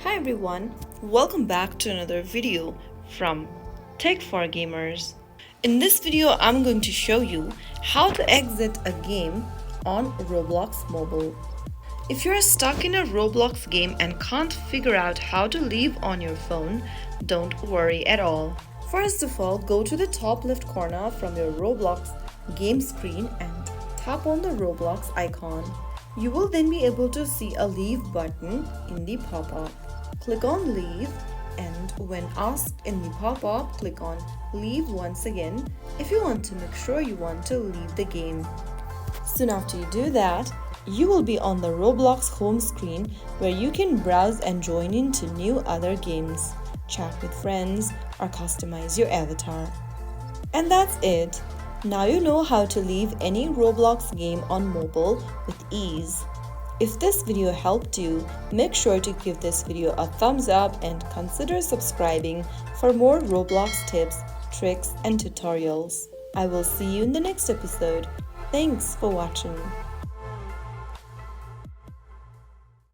Hi everyone, welcome back to another video from Tech for Gamers. In this video, I'm going to show you how to exit a game on Roblox mobile. If you're stuck in a Roblox game and can't figure out how to leave on your phone, don't worry at all. First of all, go to the top left corner from your Roblox game screen and tap on the Roblox icon. You will then be able to see a leave button in the pop-up. Click on leave, and when asked in the pop-up, click on leave once again if you want to make sure you want to leave the game. Soon after you do that, you will be on the Roblox home screen where you can browse and join into new other games, chat with friends, or customize your avatar. And that's it. Now you know how to leave any Roblox game on mobile with ease. If this video helped you, make sure to give this video a thumbs up and consider subscribing for more Roblox tips, tricks, and tutorials. I will see you in the next episode. Thanks for watching.